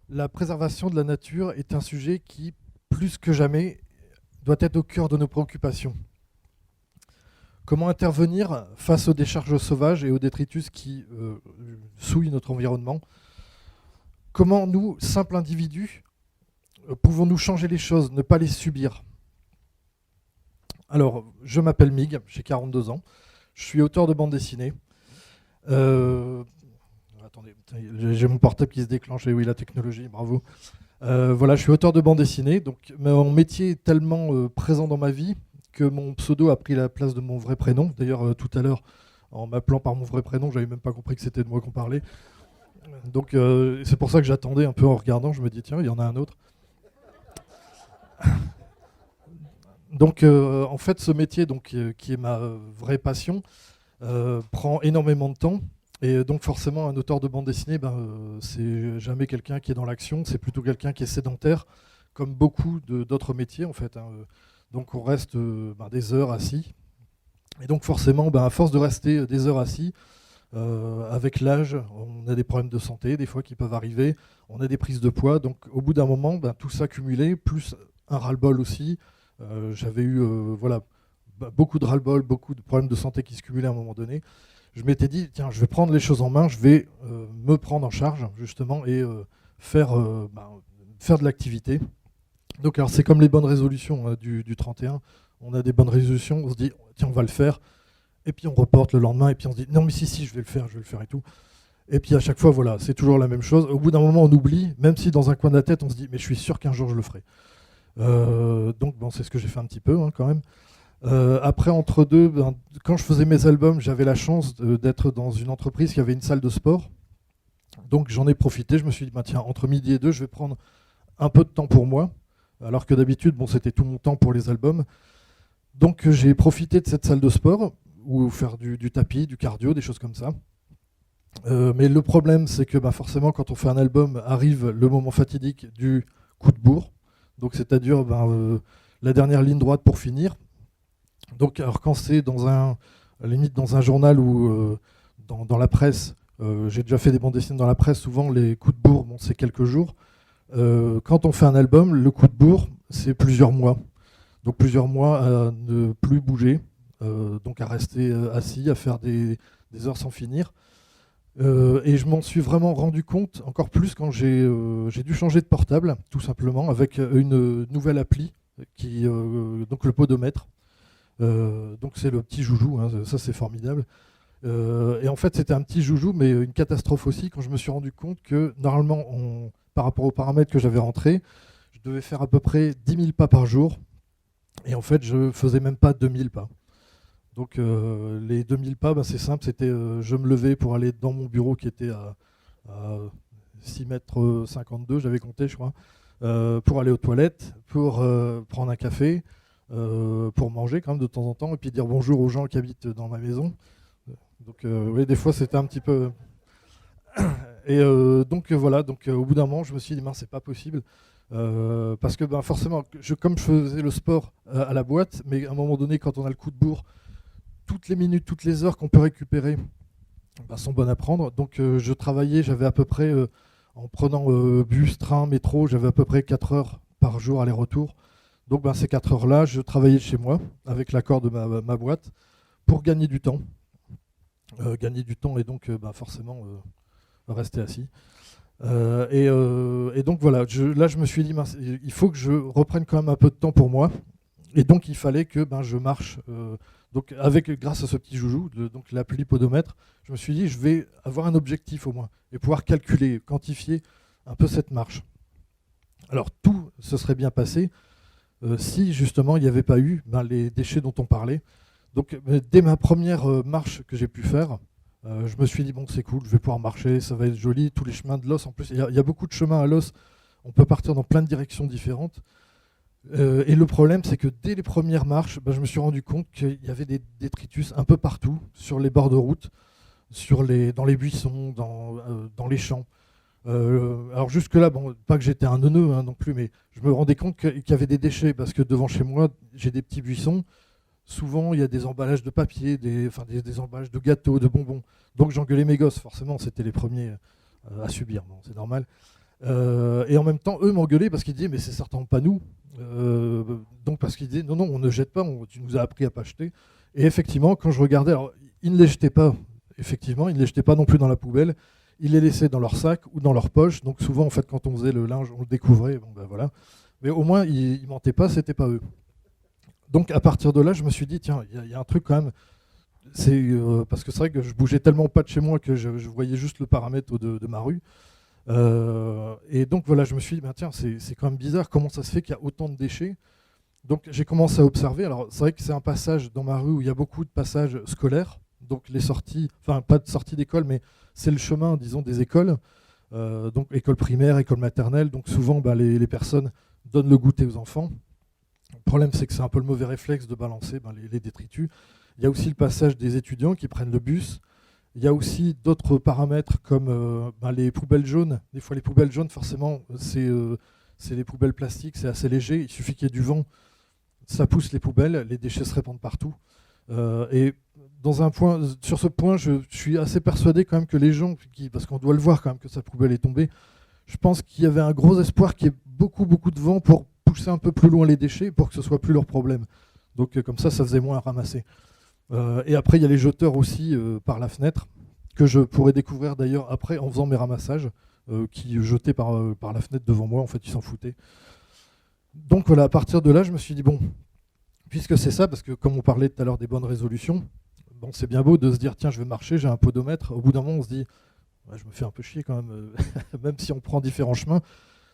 La préservation de la nature est un sujet qui, plus que jamais, doit être au cœur de nos préoccupations. Comment intervenir face aux décharges sauvages et aux détritus qui souillent notre environnement? Comment nous, simples individus, pouvons-nous changer les choses, ne pas les subir? Alors, je m'appelle Mig, j'ai 42 ans, je suis auteur de bande dessinée. Attendez, j'ai mon portable qui se déclenche, et oui, la technologie, bravo. Voilà, je suis auteur de bande dessinée, donc mon métier est tellement présent dans ma vie que mon pseudo a pris la place de mon vrai prénom. D'ailleurs, tout à l'heure, en m'appelant par mon vrai prénom, j'avais même pas compris que c'était de moi qu'on parlait. Donc c'est pour ça que j'attendais un peu en regardant, je me dis tiens, il y en a un autre. Donc en fait, ce métier, donc, qui est ma vraie passion, prend énormément de temps. Et donc forcément, un auteur de bande dessinée, c'est jamais quelqu'un qui est dans l'action, c'est plutôt quelqu'un qui est sédentaire, comme beaucoup d'autres métiers en fait, hein. Donc on reste des heures assis. Et donc forcément, à force de rester des heures assis, avec l'âge, on a des problèmes de santé, des fois qui peuvent arriver, on a des prises de poids. Donc au bout d'un moment, tout ça cumulé, plus un ras-le-bol aussi. J'avais eu beaucoup de ras-le-bol, beaucoup de problèmes de santé qui se cumulaient à un moment donné. Je m'étais dit, tiens, je vais prendre les choses en main, je vais me prendre en charge, justement, et faire de l'activité. Donc, alors, c'est comme les bonnes résolutions du 31. On a des bonnes résolutions, on se dit, tiens, on va le faire. Et puis, on reporte le lendemain, et puis on se dit, non, mais si, je vais le faire et tout. Et puis, à chaque fois, voilà, c'est toujours la même chose. Au bout d'un moment, on oublie, même si dans un coin de la tête, on se dit, mais je suis sûr qu'un jour, je le ferai. Donc, bon, c'est ce que j'ai fait un petit peu, hein, quand même. Après, entre deux, quand je faisais mes albums, j'avais la chance d'être dans une entreprise qui avait une salle de sport. Donc j'en ai profité, je me suis dit, tiens, entre midi et deux, je vais prendre un peu de temps pour moi, alors que d'habitude, c'était tout mon temps pour les albums. Donc j'ai profité de cette salle de sport, ou faire du tapis, du cardio, des choses comme ça. Mais le problème, c'est que forcément, quand on fait un album, arrive le moment fatidique du coup de bourre. Donc c'est-à-dire la dernière ligne droite pour finir. Donc, alors quand c'est limite dans un journal ou dans la presse, j'ai déjà fait des bandes dessinées dans la presse, souvent les coups de bourre, c'est quelques jours. Quand on fait un album, le coup de bourre, c'est plusieurs mois. Donc plusieurs mois à ne plus bouger, donc à rester assis, à faire des heures sans finir. Et je m'en suis vraiment rendu compte, encore plus quand j'ai dû changer de portable, tout simplement, avec une nouvelle appli, donc le podomètre. Donc c'est le petit joujou, hein, ça c'est formidable. Et en fait c'était un petit joujou, mais une catastrophe aussi quand je me suis rendu compte que normalement, par rapport aux paramètres que j'avais rentrés, je devais faire à peu près 10 000 pas par jour. Et en fait je faisais même pas 2000 pas. Donc les 2000 pas, c'est simple, c'était je me levais pour aller dans mon bureau qui était à 6 mètres 52, j'avais compté je crois, pour aller aux toilettes, pour prendre un café, pour manger quand même de temps en temps, et puis dire bonjour aux gens qui habitent dans ma maison. Donc oui, des fois c'était un petit peu... Et donc voilà, donc au bout d'un moment je me suis dit, mince, c'est pas possible. Parce que forcément, comme je faisais le sport à la boîte, mais à un moment donné, quand on a le coup de bourre, toutes les minutes, toutes les heures qu'on peut récupérer sont bonnes à prendre. Donc je travaillais, j'avais à peu près, en prenant bus, train, métro, j'avais à peu près 4 heures par jour aller-retour. Donc ces 4 heures-là, je travaillais chez moi, avec l'accord de ma boîte, pour gagner du temps. Gagner du temps et donc forcément rester assis. Et donc voilà, là je me suis dit, mince, il faut que je reprenne quand même un peu de temps pour moi. Et donc il fallait que je marche. Donc grâce à ce petit joujou, donc l'appli podomètre, je me suis dit, je vais avoir un objectif au moins, et pouvoir calculer, quantifier un peu cette marche. Alors tout se serait bien passé si justement il n'y avait pas eu les déchets dont on parlait. Donc dès ma première marche que j'ai pu faire, je me suis dit, bon c'est cool, je vais pouvoir marcher, ça va être joli, tous les chemins de l'os, en plus il y a beaucoup de chemins à l'os, on peut partir dans plein de directions différentes. Et le problème, c'est que dès les premières marches, je me suis rendu compte qu'il y avait des détritus un peu partout, sur les bords de route, dans les buissons, dans les champs. Alors jusque-là, pas que j'étais un neuneu non plus, mais je me rendais compte qu'il y avait des déchets, parce que devant chez moi, j'ai des petits buissons. Souvent, il y a des emballages de papier, des emballages de gâteaux, de bonbons. Donc j'engueulais mes gosses, forcément, c'était les premiers à subir, bon, c'est normal. Et en même temps, eux m'engueulaient parce qu'ils disaient mais c'est certainement pas nous. Donc parce qu'ils disaient non, non, on ne jette pas, tu nous as appris à pas jeter. Et effectivement, quand je regardais, alors ils ne les jetaient pas, effectivement, ils ne les jetaient pas non plus dans la poubelle, ils les laissaient dans leur sac ou dans leur poche. Donc souvent, en fait, quand on faisait le linge, on le découvrait, bon ben voilà. Mais au moins, ils mentaient pas, c'était pas eux. Donc à partir de là, je me suis dit, tiens, il y a un truc quand même. Parce que c'est vrai que je bougeais tellement pas de chez moi que je voyais juste le paramètre de ma rue. Et donc voilà, je me suis dit, ben, tiens, c'est quand même bizarre, comment ça se fait qu'il y a autant de déchets. Donc j'ai commencé à observer. Alors c'est vrai que c'est un passage dans ma rue où il y a beaucoup de passages scolaires. Donc les sorties, enfin pas de sortie d'école, mais c'est le chemin, disons, des écoles. Donc école primaire, école maternelle. Donc souvent, ben, les personnes donnent le goûter aux enfants. Le problème, c'est que c'est un peu le mauvais réflexe de balancer ben, les détritus. Il y a aussi le passage des étudiants qui prennent le bus. Il y a aussi d'autres paramètres comme ben, les poubelles jaunes. Des fois, les poubelles jaunes, forcément, c'est les poubelles plastiques, c'est assez léger. Il suffit qu'il y ait du vent, ça pousse les poubelles, les déchets se répandent partout. Et sur ce point, je suis assez persuadé quand même que les gens, parce qu'on doit le voir quand même que sa poubelle est tombée, je pense qu'il y avait un gros espoir qu'il y ait beaucoup, beaucoup de vent pour pousser un peu plus loin les déchets pour que ce soit plus leur problème. Donc comme ça faisait moins à ramasser. Et après, il y a les jeteurs aussi par la fenêtre, que je pourrais découvrir d'ailleurs après en faisant mes ramassages, qui jetaient par la fenêtre devant moi, en fait, ils s'en foutaient. Donc voilà, à partir de là, je me suis dit, bon, puisque c'est ça, parce que comme on parlait tout à l'heure des bonnes résolutions, bon, c'est bien beau de se dire, tiens, je vais marcher, j'ai un podomètre. Au bout d'un moment, on se dit, ouais, je me fais un peu chier quand même, même si on prend différents chemins.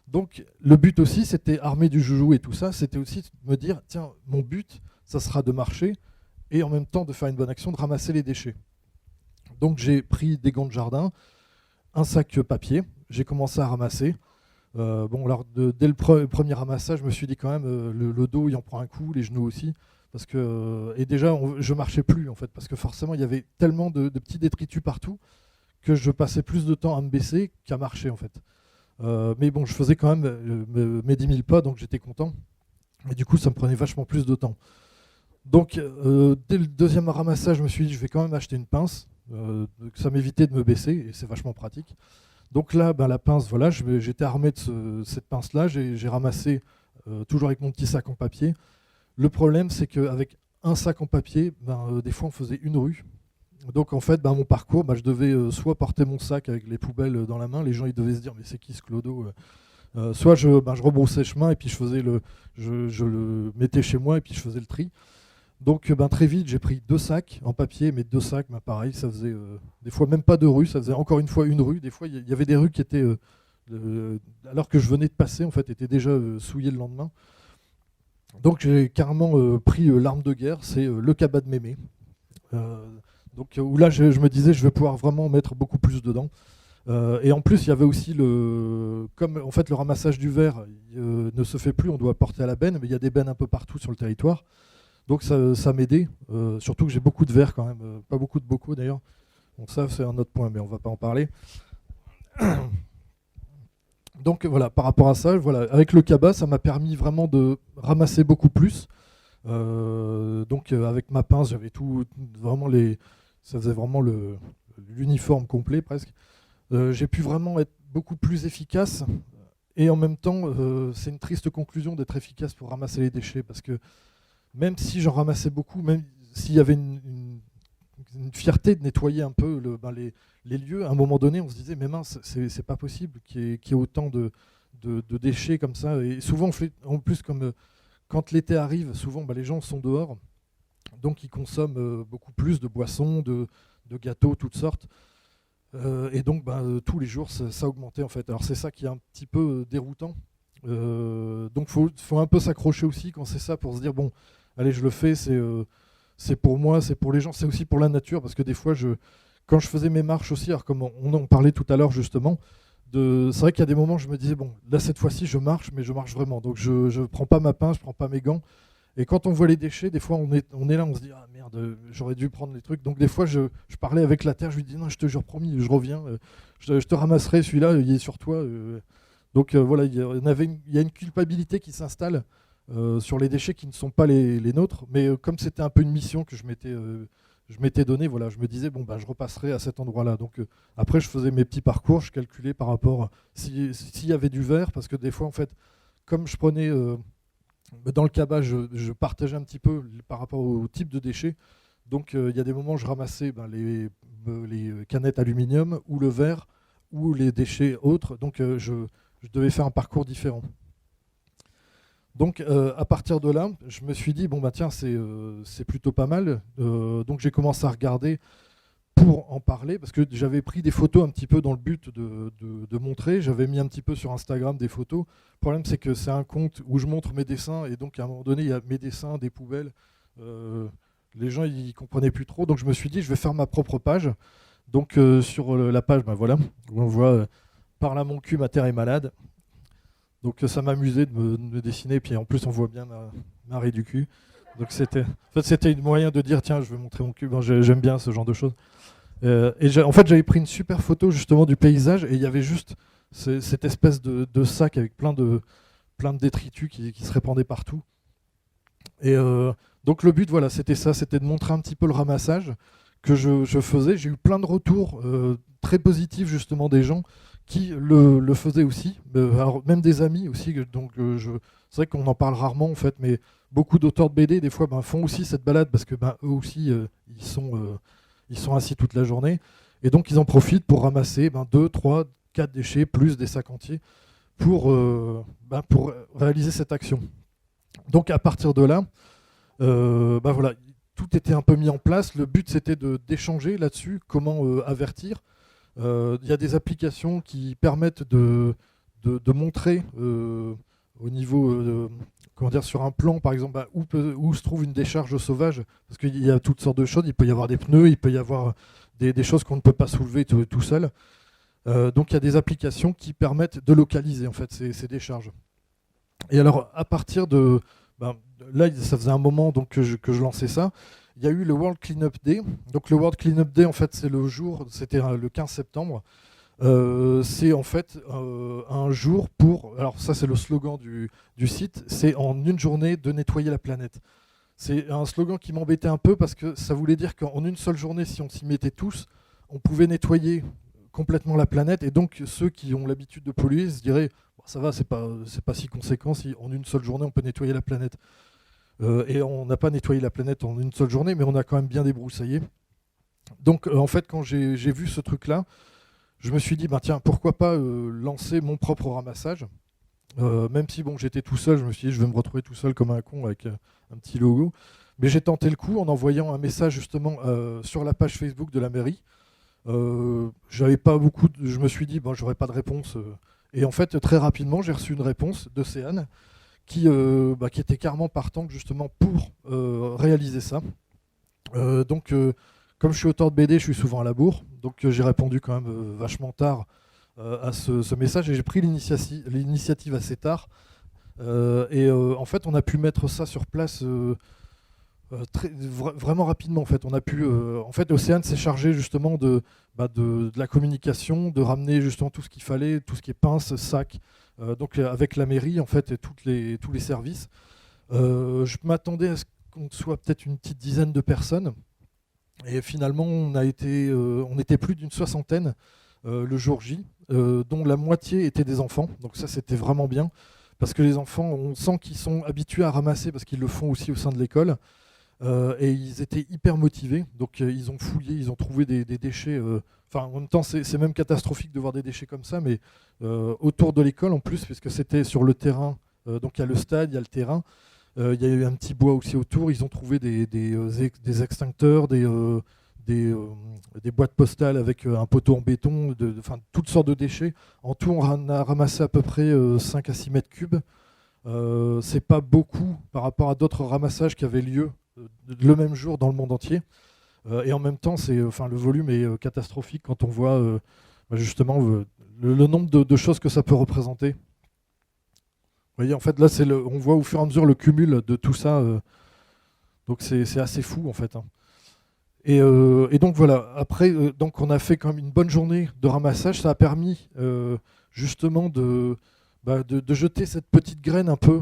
Donc le but aussi, c'était armé du joujou et tout ça, c'était aussi de me dire, tiens, mon but, ça sera de marcher, et en même temps de faire une bonne action, de ramasser les déchets. Donc j'ai pris des gants de jardin, un sac papier, j'ai commencé à ramasser. Bon, alors dès le premier ramassage, je me suis dit quand même, le dos il en prend un coup, les genoux aussi, parce que et déjà je marchais plus en fait, parce que forcément il y avait tellement de petits détritus partout que je passais plus de temps à me baisser qu'à marcher en fait. Mais bon, je faisais quand même mes 10 000 pas, donc j'étais content. Et du coup, ça me prenait vachement plus de temps. Donc, dès le deuxième ramassage, je me suis dit, je vais quand même acheter une pince. Ça m'évitait de me baisser, et c'est vachement pratique. Donc là, ben, la pince, voilà, j'étais armé de cette pince-là. J'ai ramassé, toujours avec mon petit sac en papier. Le problème, c'est qu'avec un sac en papier, ben, des fois, on faisait une rue. Donc en fait, ben, mon parcours, ben, je devais soit porter mon sac avec les poubelles dans la main, les gens ils devaient se dire mais c'est qui ce clodo, soit je rebroussais chemin et puis je le mettais chez moi et puis je faisais le tri. Donc ben, très vite j'ai pris 2 sacs en papier, mais 2 sacs, ben, pareil, ça faisait des fois même pas 2 rues, ça faisait encore une fois une rue. Des fois il y avait des rues qui étaient, alors que je venais de passer, en fait, étaient déjà souillées le lendemain. Donc j'ai carrément pris l'arme de guerre, c'est le cabas de mémé. Donc où là je me disais je vais pouvoir vraiment mettre beaucoup plus dedans. Et en plus il y avait aussi comme en fait le ramassage du verre ne se fait plus, on doit porter à la benne, mais il y a des bennes un peu partout sur le territoire. Donc ça m'aidait, surtout que j'ai beaucoup de verre quand même, pas beaucoup de bocaux d'ailleurs. Donc ça c'est un autre point, mais on va pas en parler. Donc voilà, par rapport à ça, voilà, avec le cabas, ça m'a permis vraiment de ramasser beaucoup plus. Donc avec ma pince, j'avais tout vraiment ça faisait vraiment l'uniforme complet presque. J'ai pu vraiment être beaucoup plus efficace et en même temps, c'est une triste conclusion d'être efficace pour ramasser les déchets parce que même si j'en ramassais beaucoup, même s'il y avait une fierté de nettoyer un peu les lieux, à un moment donné, on se disait mais mince, c'est pas possible qu'il y ait autant de déchets comme ça. Et souvent, en plus comme quand l'été arrive, souvent les gens sont dehors, donc ils consomment beaucoup plus de boissons, de gâteaux, toutes sortes. Et donc tous les jours, ça augmentait en fait. Alors c'est ça qui est un petit peu déroutant. Donc faut un peu s'accrocher aussi quand c'est ça pour se dire bon, allez, je le fais, c'est pour moi, c'est pour les gens, c'est aussi pour la nature, parce que des fois, quand je faisais mes marches aussi, alors comme on en parlait tout à l'heure justement, c'est vrai qu'il y a des moments où je me disais, bon, là cette fois-ci je marche, mais je marche vraiment. Donc je ne prends pas ma pince, je ne prends pas mes gants. Et quand on voit les déchets, des fois on est là, on se dit, ah merde, j'aurais dû prendre les trucs. Donc des fois je parlais avec la terre, je lui dis, non, je te jure, promis, je reviens, je te ramasserai, celui-là, il est sur toi. Donc voilà, il y a une culpabilité qui s'installe sur les déchets qui ne sont pas les nôtres. Mais comme c'était un peu une mission que je je m'étais donné, voilà, je me disais, bon, bah, je repasserai à cet endroit-là. Donc après, je faisais mes petits parcours, je calculais par rapport s'il y avait du verre, parce que des fois, en fait, comme je prenais, dans le cabas, je partageais un petit peu par rapport au type de déchets. Donc il y a des moments où je ramassais les canettes aluminium ou le verre ou les déchets autres. Donc je devais faire un parcours différent. Donc à partir de là, je me suis dit, bon bah tiens, c'est plutôt pas mal. Donc j'ai commencé à regarder pour en parler, parce que j'avais pris des photos un petit peu dans le but de montrer. J'avais mis un petit peu sur Instagram des photos. Le problème, c'est que c'est un compte où je montre mes dessins, et donc à un moment donné, il y a mes dessins, des poubelles. Les gens, ils comprenaient plus trop. Donc je me suis dit, je vais faire ma propre page. Donc sur la page, ben voilà, où on voit par là mon cul, ma terre est malade. Donc ça m'amusait de me dessiner, puis en plus on voit bien ma raie du cul. Donc c'était un moyen de dire, tiens, je vais montrer mon cul. Ben, j'aime bien ce genre de choses. En fait, j'avais pris une super photo justement du paysage, et il y avait juste cette espèce de sac avec plein de détritus qui se répandaient partout. Et donc le but, voilà, c'était ça, c'était de montrer un petit peu le ramassage que je faisais. J'ai eu plein de retours très positifs justement des gens qui le faisaient aussi, alors, même des amis aussi. Donc c'est vrai qu'on en parle rarement en fait, mais beaucoup d'auteurs de BD des fois font aussi cette balade, parce que eux aussi ils sont assis toute la journée, et donc ils en profitent pour ramasser 2, 3, 4 déchets plus des sacs entiers pour réaliser cette action. Donc à partir de là, voilà, tout était un peu mis en place. Le but, c'était d'échanger là-dessus, comment avertir. Il y a des applications qui permettent de montrer au niveau, comment dire, sur un plan, par exemple, où se trouve une décharge sauvage, parce qu'il y a toutes sortes de choses. Il peut y avoir des pneus, il peut y avoir des choses qu'on ne peut pas soulever tout seul. Donc il y a des applications qui permettent de localiser en fait ces décharges. Et alors, à partir là, ça faisait un moment donc, que je lançais ça. Il y a eu le World Cleanup Day. Donc le World Cleanup Day, en fait, c'est le jour, c'était le 15 septembre. C'est en fait un jour pour, alors ça c'est le slogan du site, c'est en une journée de nettoyer la planète. C'est un slogan qui m'embêtait un peu, parce que ça voulait dire qu'en une seule journée, si on s'y mettait tous, on pouvait nettoyer complètement la planète, et donc ceux qui ont l'habitude de polluer se diraient, ça va, c'est pas si conséquent si en une seule journée on peut nettoyer la planète. Et on n'a pas nettoyé la planète en une seule journée, mais on a quand même bien débroussaillé. Donc en fait, quand j'ai vu ce truc-là, je me suis dit, tiens, pourquoi pas lancer mon propre ramassage. Même si j'étais tout seul, je me suis dit, je vais me retrouver tout seul comme un con avec un petit logo. Mais j'ai tenté le coup en envoyant un message justement sur la page Facebook de la mairie. J'avais pas beaucoup je me suis dit, j'aurais pas de réponse. Et en fait, très rapidement, j'ai reçu une réponse d'Océane qui était carrément partante justement pour réaliser ça. Donc, comme je suis auteur de BD, je suis souvent à la bourre. Donc, j'ai répondu quand même vachement tard à ce message, et j'ai pris l'initiative assez tard. En fait, on a pu mettre ça sur place vraiment rapidement. En fait, on a pu. En fait, Océane s'est chargé justement de la communication, de ramener justement tout ce qu'il fallait, tout ce qui est pince, sac. Donc avec la mairie en fait et tous les services. Je m'attendais à ce qu'on soit peut-être une petite dizaine de personnes. Et finalement, on était plus d'une soixantaine le jour J, dont la moitié étaient des enfants. Donc ça, c'était vraiment bien. Parce que les enfants, on sent qu'ils sont habitués à ramasser, parce qu'ils le font aussi au sein de l'école. Et ils étaient hyper motivés. Donc ils ont fouillé, ils ont trouvé des déchets. En même temps, c'est même catastrophique de voir des déchets comme ça, mais autour de l'école en plus, puisque c'était sur le terrain. Donc il y a le stade, il y a le terrain. Il y a eu un petit bois aussi autour. Ils ont trouvé des extincteurs, des boîtes postales avec un poteau en béton, toutes sortes de déchets. En tout, on a ramassé à peu près 5 à 6 mètres cubes. C'est pas beaucoup par rapport à d'autres ramassages qui avaient lieu le même jour dans le monde entier. Et en même temps, le volume est catastrophique quand on voit justement le nombre de choses que ça peut représenter. Vous voyez, en fait, là, on voit au fur et à mesure le cumul de tout ça. Donc c'est assez fou, en fait. Hein. Et donc voilà, après, donc on a fait quand même une bonne journée de ramassage. Ça a permis justement de jeter cette petite graine un peu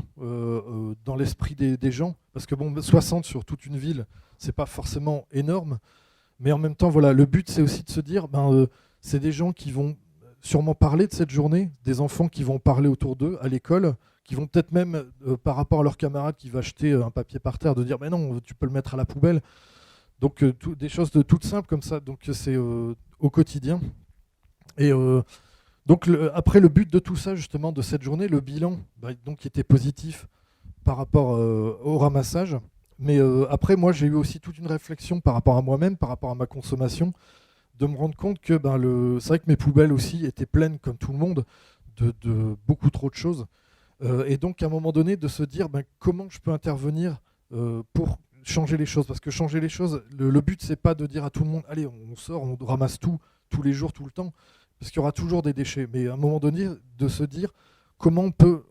dans l'esprit des gens. parce que bon, 60 sur toute une ville, c'est pas forcément énorme, mais en même temps, voilà, le but c'est aussi de se dire, c'est des gens qui vont sûrement parler de cette journée, des enfants qui vont parler autour d'eux à l'école, qui vont peut-être même, par rapport à leurs camarades qui va acheter un papier par terre, de dire, mais non, tu peux le mettre à la poubelle. Donc des choses toutes simples comme ça, donc c'est au quotidien. Et donc après le but de tout ça, justement, de cette journée, le bilan, donc, qui était positif par rapport au ramassage. Mais après, moi, j'ai eu aussi toute une réflexion par rapport à moi-même, par rapport à ma consommation, de me rendre compte que c'est vrai que mes poubelles aussi étaient pleines, comme tout le monde, de beaucoup trop de choses. Et donc, à un moment donné, de se dire comment je peux intervenir pour changer les choses. Parce que changer les choses, le but, c'est pas de dire à tout le monde, allez, on sort, on ramasse tout, tous les jours, tout le temps, parce qu'il y aura toujours des déchets. Mais à un moment donné, de se dire comment on peut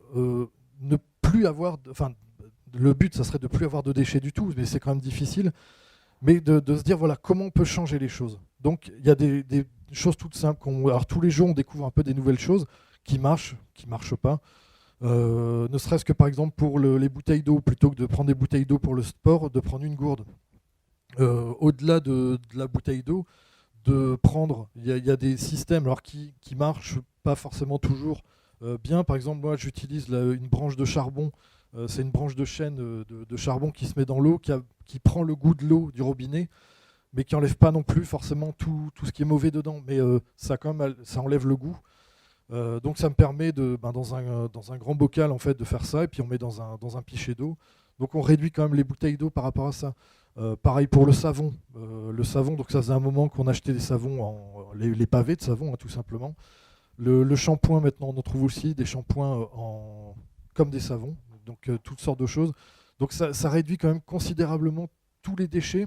ne plus avoir... Enfin, le but, ça serait de plus avoir de déchets du tout, mais c'est quand même difficile. Mais de se dire, voilà, comment on peut changer les choses. Donc, il y a des choses toutes simples. Alors, tous les jours, on découvre un peu des nouvelles choses qui marchent pas. Ne serait-ce que par exemple pour les bouteilles d'eau, plutôt que de prendre des bouteilles d'eau pour le sport, de prendre une gourde. Au-delà de la bouteille d'eau, de prendre, il y a des systèmes alors, qui marchent pas forcément toujours bien. Par exemple, moi j'utilise une branche de charbon, c'est une branche de chêne de charbon qui se met dans l'eau, qui prend le goût de l'eau du robinet, mais qui enlève pas non plus forcément tout ce qui est mauvais dedans, mais ça enlève le goût. Donc ça me permet dans un grand bocal en fait de faire ça, et puis on met dans un pichet d'eau. Donc on réduit quand même les bouteilles d'eau par rapport à ça. Pareil pour le savon. Le savon, donc ça faisait un moment qu'on achetait des savons, les pavés de savon, hein, tout simplement. Le shampoing, maintenant on en trouve aussi des shampoings comme des savons, donc toutes sortes de choses. Donc ça réduit quand même considérablement tous les déchets.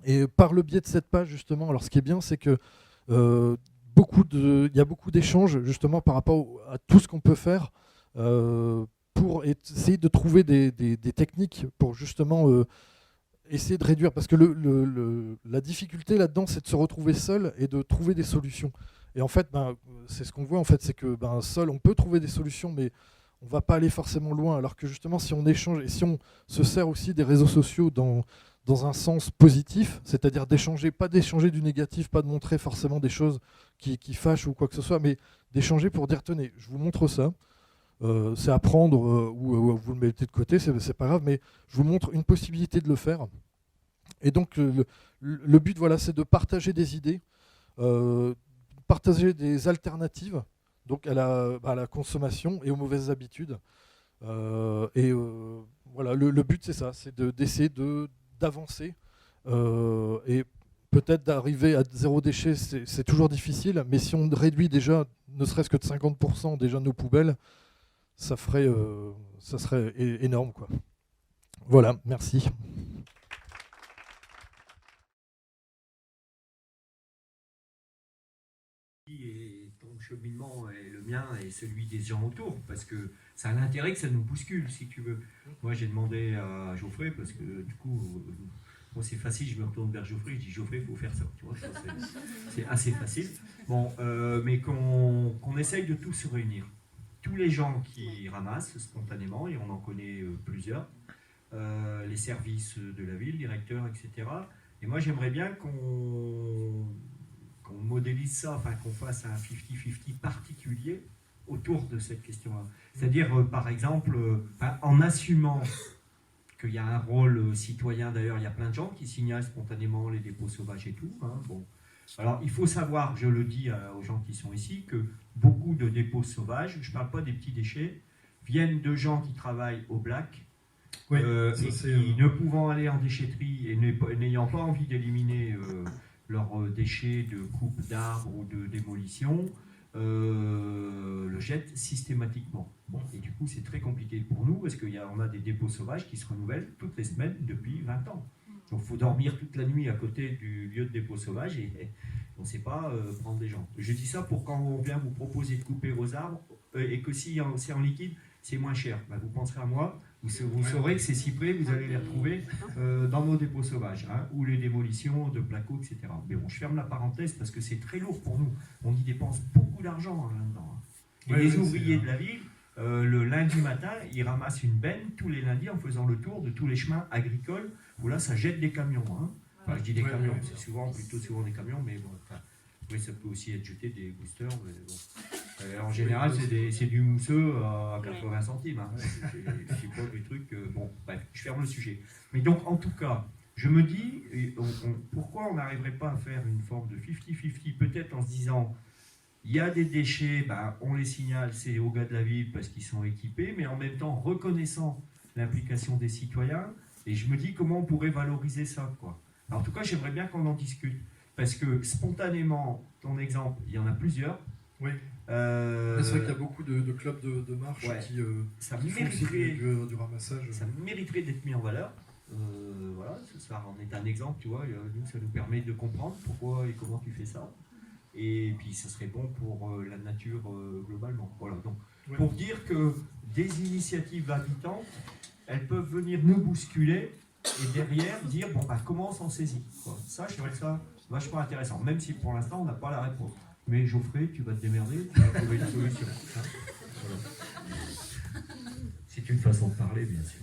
Et par le biais de cette page justement, alors ce qui est bien, c'est que il y a beaucoup d'échanges justement par rapport à tout ce qu'on peut faire pour essayer de trouver des techniques pour justement essayer de réduire. Parce que la difficulté là-dedans, c'est de se retrouver seul et de trouver des solutions. Et en fait, c'est ce qu'on voit, en fait, c'est que seul, on peut trouver des solutions, mais on ne va pas aller forcément loin. Alors que justement, si on échange et si on se sert aussi des réseaux sociaux dans un sens positif, c'est-à-dire pas d'échanger du négatif, pas de montrer forcément des choses qui fâchent ou quoi que ce soit, mais d'échanger pour dire, tenez, je vous montre ça, c'est à prendre ou vous le mettez de côté, c'est pas grave, mais je vous montre une possibilité de le faire. Et donc le but, voilà, c'est de partager des idées, partager des alternatives donc à la consommation et aux mauvaises habitudes. Voilà, le but c'est ça, c'est d'essayer d'avancer et peut-être d'arriver à zéro déchet, c'est toujours difficile, mais si on réduit déjà, ne serait-ce que de 50% déjà nos poubelles, ça serait énorme, quoi. Voilà, merci. Et ton cheminement et le mien et celui des gens autour, parce que ça a l'intérêt que ça nous bouscule, si tu veux. Moi, j'ai demandé à Geoffrey, parce que du coup, moi, c'est facile, je me retourne vers Geoffrey, je dis Geoffrey, il faut faire ça, tu vois, c'est assez facile. Bon, mais qu'on essaye de tous se réunir. Tous les gens qui ramassent spontanément, et on en connaît plusieurs, les services de la ville, directeurs, etc. Et moi, j'aimerais bien qu'on modélise ça, enfin qu'on fasse un 50-50 particulier autour de cette question-là. C'est-à-dire, par exemple, en assumant qu'il y a un rôle citoyen, d'ailleurs, il y a plein de gens qui signalent spontanément les dépôts sauvages et tout. Hein, bon. Alors, il faut savoir, je le dis aux gens qui sont ici, que beaucoup de dépôts sauvages, je ne parle pas des petits déchets, viennent de gens qui travaillent au black, oui, et qui, ne pouvant aller en déchetterie et n'ayant pas envie d'éliminer leurs déchets de coupe d'arbres ou de démolition, le jettent systématiquement. Bon, et du coup, c'est très compliqué pour nous parce qu'on a des dépôts sauvages qui se renouvellent toutes les semaines depuis 20 ans. Donc, il faut dormir toute la nuit à côté du lieu de dépôt sauvage et on ne sait pas prendre des gens. Je dis ça pour quand on vient vous proposer de couper vos arbres et que si c'est en liquide, c'est moins cher. Ben, vous penserez à moi. Vous saurez que ces cyprès, vous allez les retrouver dans nos dépôts sauvages, hein, ou les démolitions de placos, etc. Mais bon, je ferme la parenthèse parce que c'est très lourd pour nous. On y dépense beaucoup d'argent hein, là-dedans. Hein. Et les ouvriers de la ville, le lundi matin, ils ramassent une benne tous les lundis en faisant le tour de tous les chemins agricoles où là, ça jette des camions. Hein. Enfin, je dis des camions, c'est plutôt souvent des camions, mais bon, oui, ça peut aussi être jeté des boosters. Mais bon. En général, c'est du mousseux à 80 centimes. Hein. C'est pas du truc. Bon, bref, je ferme le sujet. Mais donc, en tout cas, je me dis, pourquoi on n'arriverait pas à faire une forme de 50-50, peut-être en se disant, il y a des déchets, ben, on les signale, c'est aux gars de la ville parce qu'ils sont équipés, mais en même temps, reconnaissant l'implication des citoyens, et je me dis comment on pourrait valoriser ça, quoi. Alors, en tout cas, j'aimerais bien qu'on en discute. Parce que spontanément, ton exemple, il y en a plusieurs. Oui. C'est vrai qu'il y a beaucoup de clubs de marche qui font aussi du ramassage. Ça mériterait d'être mis en valeur. Voilà, ça en est un exemple, tu vois. Nous, ça nous permet de comprendre pourquoi et comment tu fais ça. Et puis, ça serait bon pour la nature globalement. Voilà. Donc, pour dire que des initiatives habitantes, elles peuvent venir nous bousculer. Et derrière, dire, bon, bah, comment on s'en saisit, quoi. Ça, je trouve ça vachement intéressant, même si pour l'instant, on n'a pas la réponse. Mais Geoffrey, tu vas te démerder, tu vas trouver une solution. Hein, voilà. C'est une façon de parler, bien sûr.